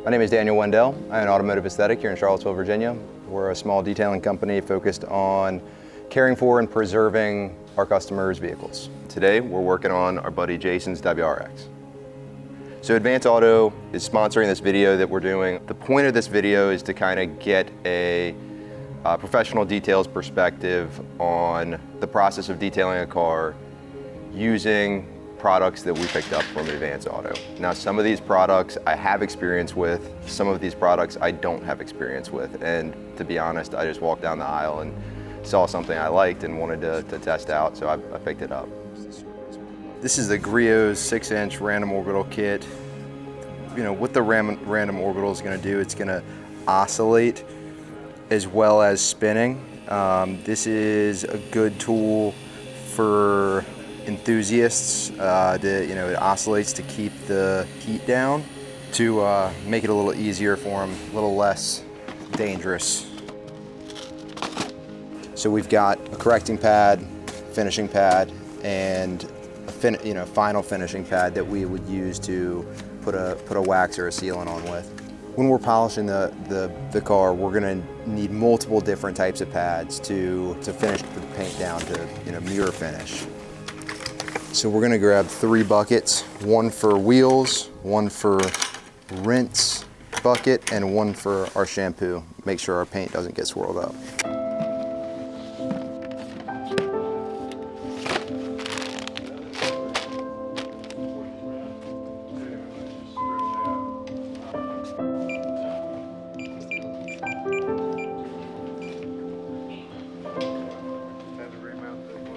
My name is Daniel Wendell. I'm an Automotive Aesthetic here in Charlottesville, Virginia. We're a small detailing company focused on caring for and preserving our customers' vehicles. Today, we're working on our buddy Jason's WRX. So Advance Auto is sponsoring this video that we're doing. The point of this video is to kind of get a professional details perspective on the process of detailing a car using products that we picked up from Advance Auto. Now, some of these products I have experience with, some of these products I don't have experience with, and to be honest, I just walked down the aisle and saw something I liked and wanted to test out, so I picked it up. This is the Griot's 6-inch random orbital kit. You know, what the random orbital is going to do, it's going to oscillate as well as spinning. This is a good tool for enthusiasts. It oscillates to keep the heat down, to make it a little easier for them, a little less dangerous. So we've got a correcting pad, finishing pad, and a final finishing pad that we would use to put a wax or a sealant on with. When we're polishing the car, we're going to need multiple different types of pads to finish the paint down to mirror finish. So we're going to grab 3 buckets, one for wheels, one for rinse bucket, and one for our shampoo. Make sure our paint doesn't get swirled up.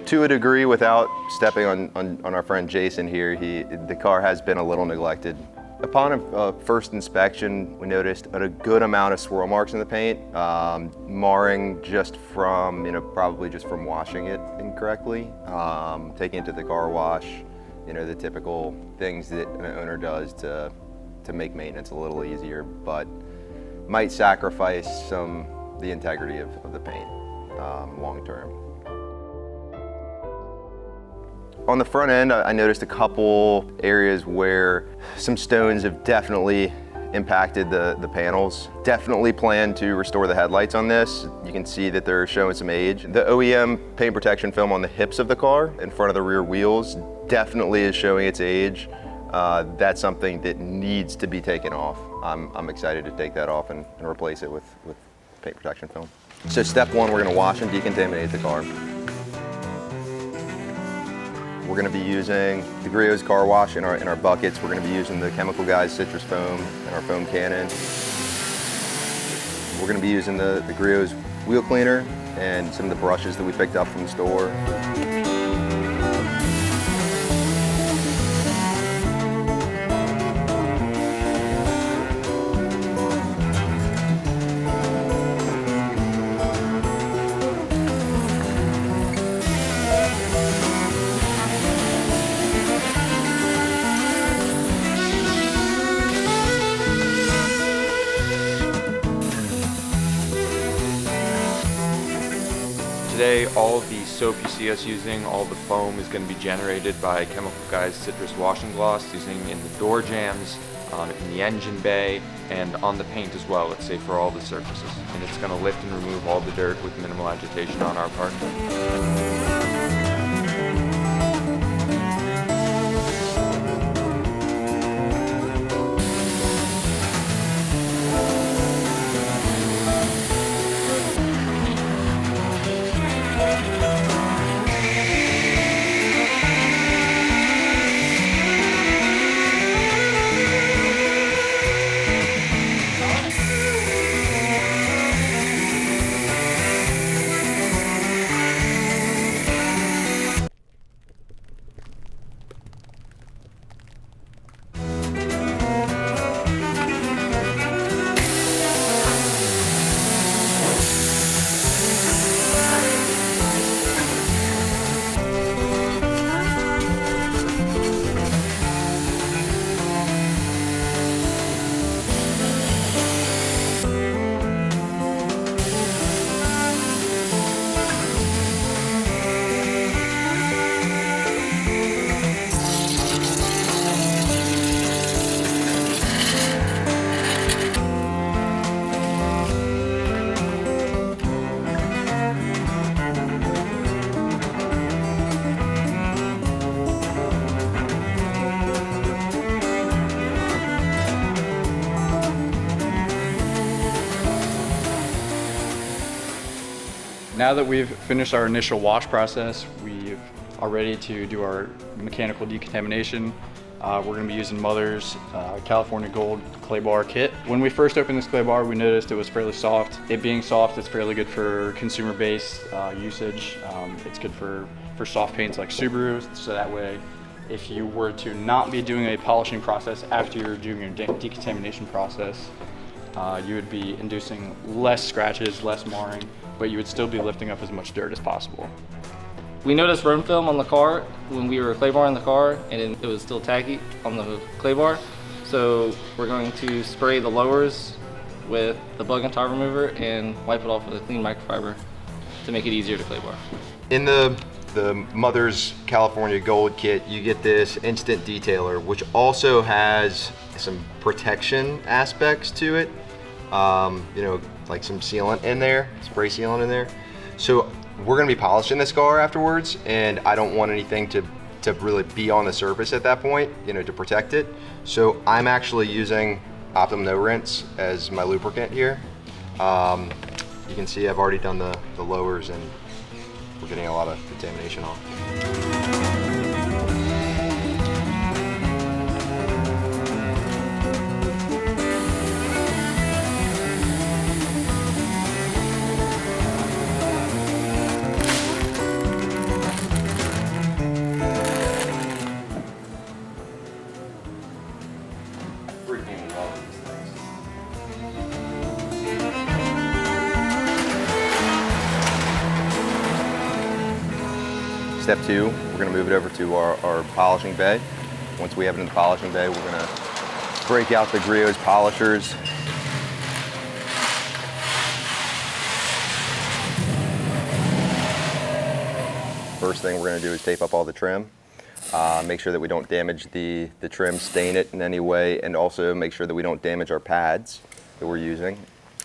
To a degree, without stepping on our friend Jason here, the car has been a little neglected. Upon a first inspection, we noticed a good amount of swirl marks in the paint, marring just from, probably just from washing it incorrectly, taking it to the car wash, the typical things that an owner does to make maintenance a little easier, but might sacrifice the integrity of the paint long term. On the front end, I noticed a couple areas where some stones have definitely impacted the panels. Definitely plan to restore the headlights on this. You can see that they're showing some age. The OEM paint protection film on the hips of the car in front of the rear wheels definitely is showing its age. That's something that needs to be taken off. I'm excited to take that off and replace it with paint protection film. So step 1, we're gonna wash and decontaminate the car. We're going to be using the Griot's car wash in our buckets. We're going to be using the Chemical Guys citrus foam and our foam cannon. We're going to be using the Griot's wheel cleaner and some of the brushes that we picked up from the store. Today, all of the soap you see us using, all the foam is going to be generated by Chemical Guys citrus washing gloss, using in the door jambs, in the engine bay, and on the paint as well. It's safe for all the surfaces. And it's going to lift and remove all the dirt with minimal agitation on our part. Now that we've finished our initial wash process, we are ready to do our mechanical decontamination. We're going to be using Mother's California Gold clay bar kit. When we first opened this clay bar, we noticed it was fairly soft. It being soft, it's fairly good for consumer-based usage. It's good for soft paints like Subaru, so that way if you were to not be doing a polishing process after you're doing your decontamination process, you would be inducing less scratches, less marring, but you would still be lifting up as much dirt as possible. We noticed run film on the car when we were clay barring the car, and it was still tacky on the clay bar. So we're going to spray the lowers with the bug and tar remover and wipe it off with a clean microfiber to make it easier to clay bar. In the Mother's California Gold kit, you get this instant detailer, which also has some protection aspects to it. You know, like some sealant in there, spray sealant in there. So we're gonna be polishing this car afterwards, and I don't want anything to really be on the surface at that point, you know, to protect it. So I'm actually using Optimum No Rinse as my lubricant here. You can see I've already done the lowers, and we're getting a lot of contamination off. Step 2, we're going to move it over to our polishing bay. Once we have it in the polishing bay, we're going to break out the Griot's polishers. First thing we're going to do is tape up all the trim. Make sure that we don't damage the trim, stain it in any way, and also make sure that we don't damage our pads that we're using.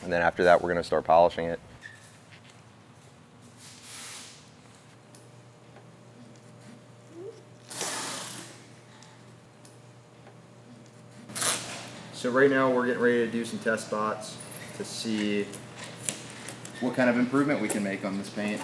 And then after that, we're going to start polishing it. So right now we're getting ready to do some test spots to see what kind of improvement we can make on this paint.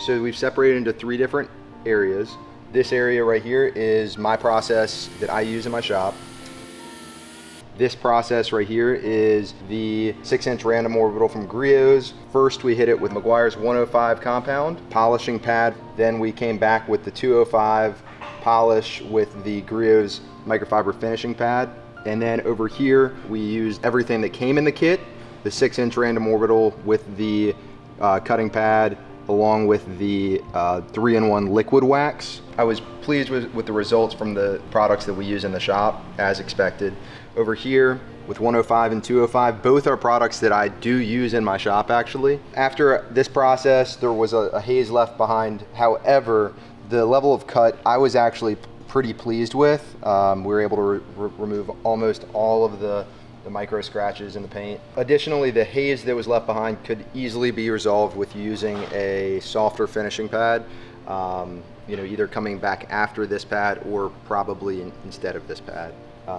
So we've separated into 3 different areas. This area right here is my process that I use in my shop. This process right here is the 6-inch random orbital from Griot's. First we hit it with Meguiar's 105 compound polishing pad. Then we came back with the 205 polish with the Griot's microfiber finishing pad. And then over here we used everything that came in the kit, the 6-inch random orbital with the cutting pad, along with the 3-in-1 liquid wax. I was pleased with the results from the products that we use in the shop, as expected. Over here with 105 and 205, both are products that I do use in my shop actually. After this process, there was a haze left behind. However, the level of cut I was actually pretty pleased with. We were able to remove almost all of the micro scratches in the paint. Additionally, the haze that was left behind could easily be resolved with using a softer finishing pad, you know, either coming back after this pad or probably instead of this pad.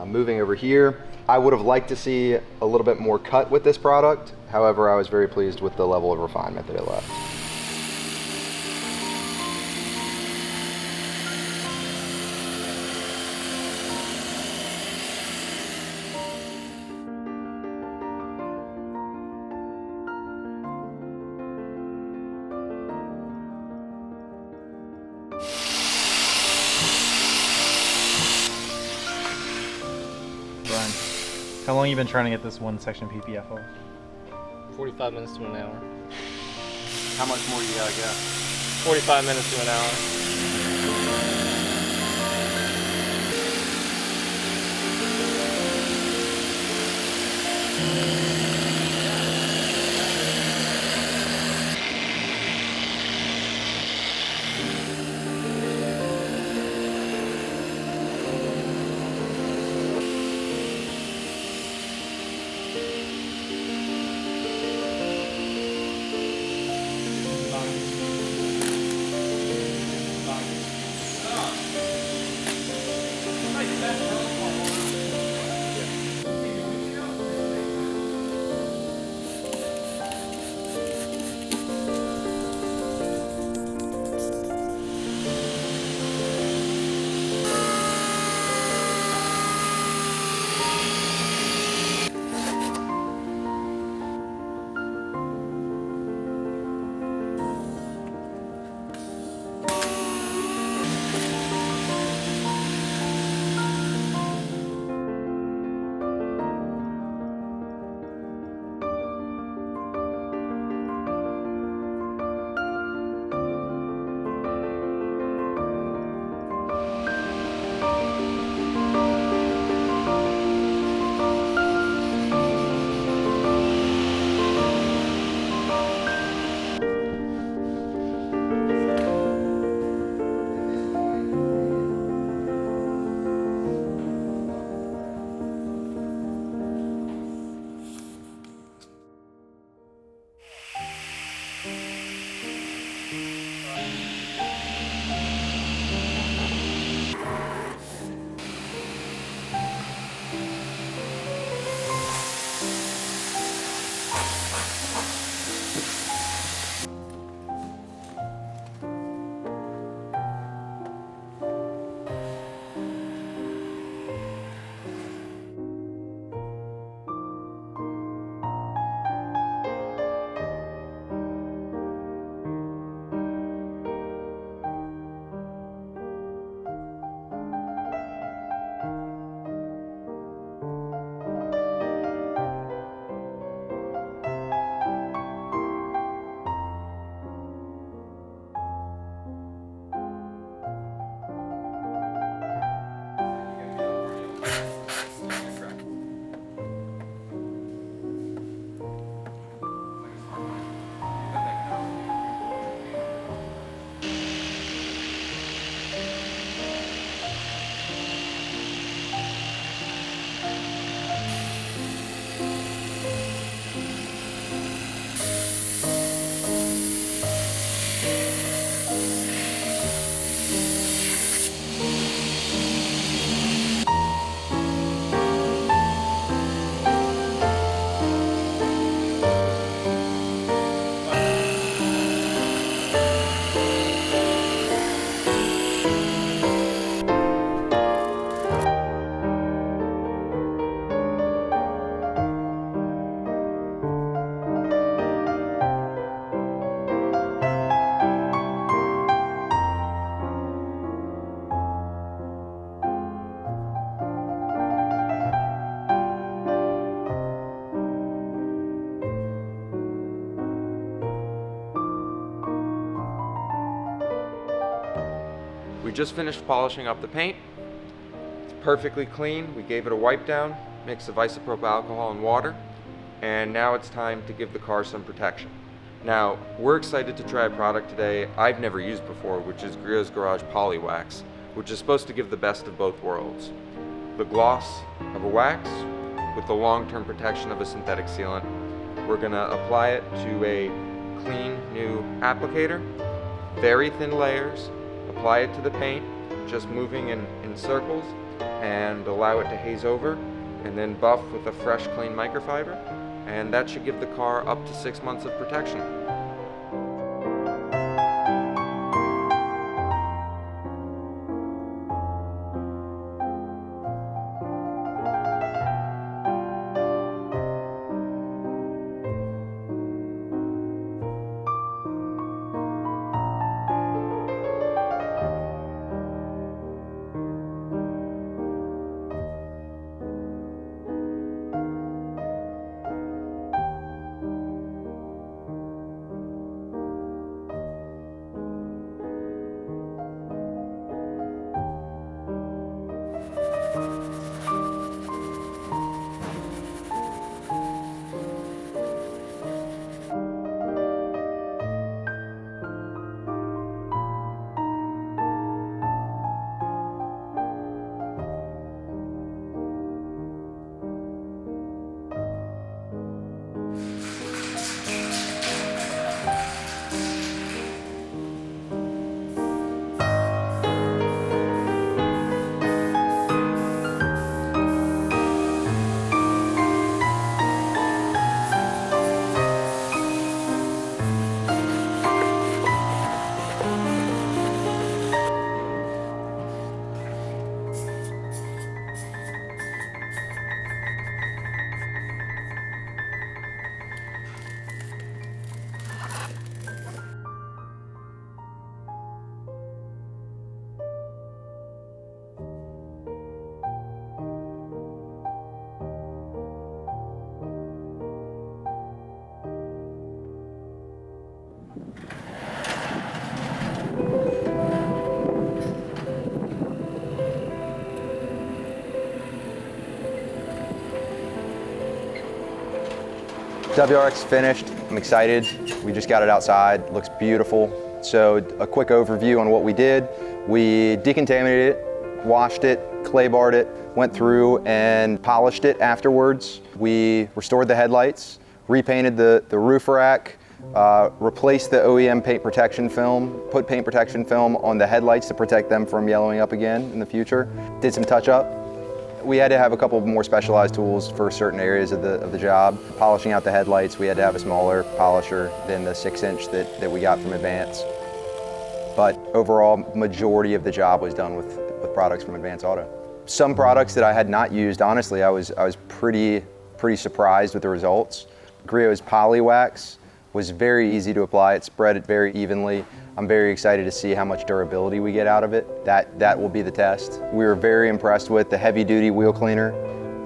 Moving over here, I would have liked to see a little bit more cut with this product. However, I was very pleased with the level of refinement that it left. How long have you been trying to get this one section PPF off? 45 minutes to an hour. How much more you gotta go? 45 minutes to an hour. We just finished polishing up the paint. It's perfectly clean. We gave it a wipe down, mix of isopropyl alcohol and water, and now it's time to give the car some protection. Now, we're excited to try a product today I've never used before, which is Griot's Garage Poly Wax, which is supposed to give the best of both worlds. The gloss of a wax with the long-term protection of a synthetic sealant. We're gonna apply it to a clean new applicator, very thin layers, apply it to the paint, just moving in circles, and allow it to haze over, and then buff with a fresh, clean microfiber, and that should give the car up to 6 months of protection. WRX finished. I'm excited. We just got it outside. Looks beautiful. So a quick overview on what we did. We decontaminated it, washed it, clay barred it, went through and polished it afterwards. We restored the headlights, repainted the roof rack, replaced the OEM paint protection film, put paint protection film on the headlights to protect them from yellowing up again in the future. Did some touch up. We had to have a couple more specialized tools for certain areas of the job. Polishing out the headlights, we had to have a smaller polisher than the 6-inch that we got from Advance. But overall, majority of the job was done with products from Advance Auto. Some products that I had not used, honestly, I was pretty surprised with the results. Griot's Poly Wax was very easy to apply. It spread it very evenly. I'm very excited to see how much durability we get out of it. That will be the test. We were very impressed with the heavy duty wheel cleaner.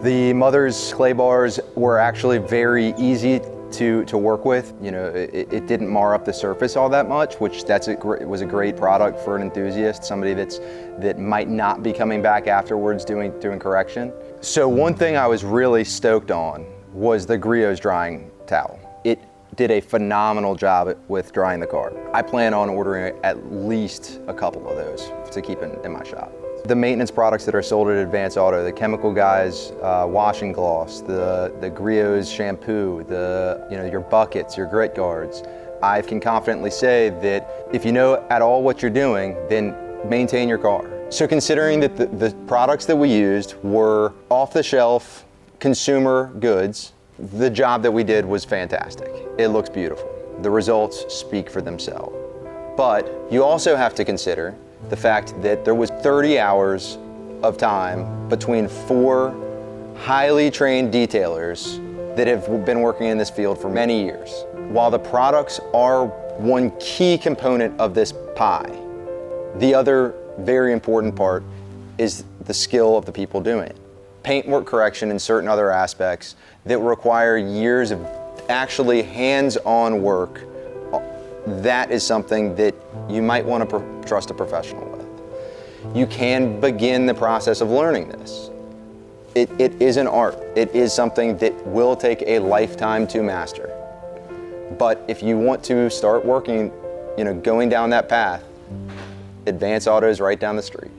The Mother's clay bars were actually very easy to work with. You know, it didn't mar up the surface all that much, which was a great product for an enthusiast, somebody that might not be coming back afterwards doing correction. So one thing I was really stoked on was the Griot's drying towel. It did a phenomenal job with drying the car. I plan on ordering at least a couple of those to keep in my shop. The maintenance products that are sold at Advance Auto, the Chemical Guys washing gloss, the Griot's shampoo, your buckets, your grit guards, I can confidently say that if you know at all what you're doing, then maintain your car. So considering that the products that we used were off-the-shelf consumer goods, the job that we did was fantastic. It looks beautiful. The results speak for themselves. But you also have to consider the fact that there was 30 hours of time between 4 highly trained detailers that have been working in this field for many years. While the products are one key component of this pie, the other very important part is the skill of the people doing it. Paintwork correction and certain other aspects that require years of actually hands-on work, that is something that you might want to trust a professional with. you can begin the process of learning this. It is an art. It is something that will take a lifetime to master. But if you want to start working, going down that path, Advance Auto is right down the street.